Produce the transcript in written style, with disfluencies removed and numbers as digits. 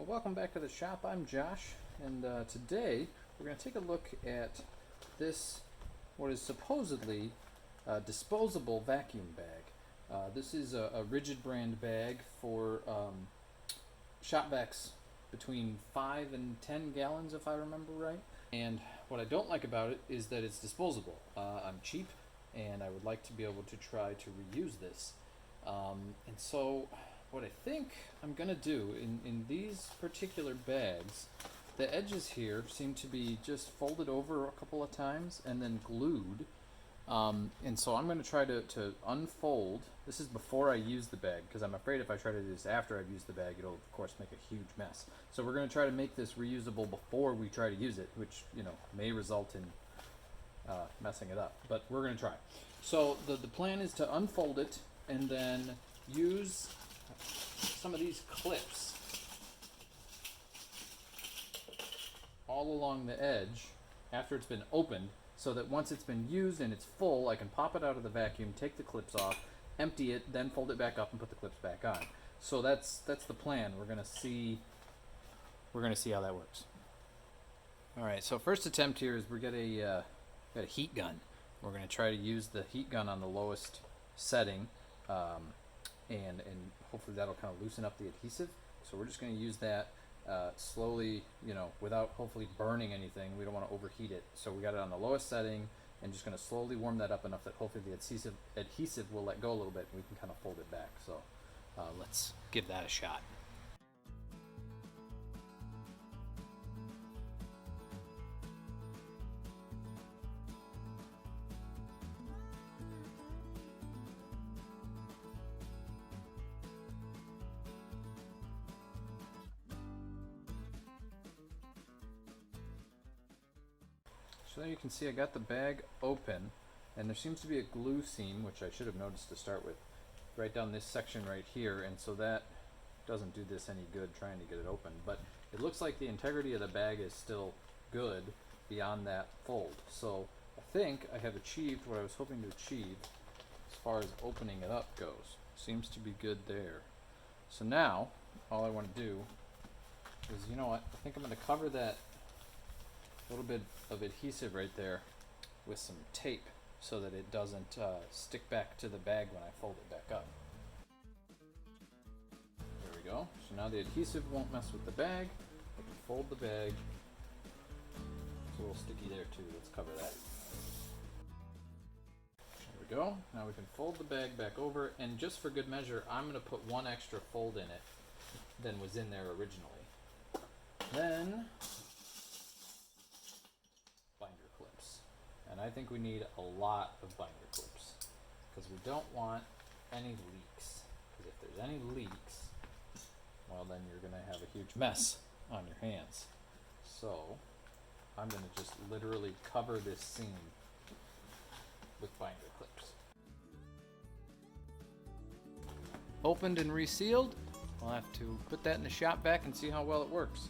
Welcome back to the shop. I'm Josh, and today we're going to take a look at this, what is supposedly a disposable vacuum bag. This is a rigid brand bag for shop vacs between 5 and 10 gallons, if I remember right. And what I don't like about it is that it's disposable. I'm cheap, and I would like to be able to try to reuse this. And so what I think I'm going to do in these particular bags, the edges here seem to be just folded over a couple of times and then glued. And so I'm going to try to unfold. This is before I use the bag, because I'm afraid if I try to do this after I've used the bag, it'll of course make a huge mess. So we're going to try to make this reusable before we try to use it, which may result in messing it up, but we're going to try. So the plan is to unfold it and then use some of these clips all along the edge after it's been opened, so that once it's been used and it's full, I can pop it out of the vacuum, take the clips off, empty it, then fold it back up and put the clips back on. So that's the plan. We're gonna see how that works. All right, so first attempt here is we got a heat gun. We're gonna try to use the heat gun on the lowest setting, and hopefully that'll kind of loosen up the adhesive. So we're just going to use that slowly, without hopefully burning anything. We don't want to overheat it. So we got it on the lowest setting and just going to slowly warm that up enough that hopefully the adhesive will let go a little bit and we can kind of fold it back. So let's give that a shot. So there you can see I got the bag open, and there seems to be a glue seam, which I should have noticed to start with, right down this section right here, and so that doesn't do this any good trying to get it open. But it looks like the integrity of the bag is still good beyond that fold. So I think I have achieved what I was hoping to achieve as far as opening it up goes. Seems to be good there. So now all I want to do is, I think I'm going to cover that little bit of adhesive right there with some tape so that it doesn't stick back to the bag when I fold it back up. There we go. So now the adhesive won't mess with the bag. I can fold the bag. It's a little sticky there too. Let's cover that. There we go. Now we can fold the bag back over, and just for good measure, I'm going to put one extra fold in it than was in there originally. Then binder clips, and I think we need a lot of binder clips because we don't want any leaks, because if there's any leaks, well, then you're going to have a huge mess on your hands. So I'm going to just literally cover this seam with binder clips. Opened and resealed. I'll have to put that in the shop vac and see how well it works.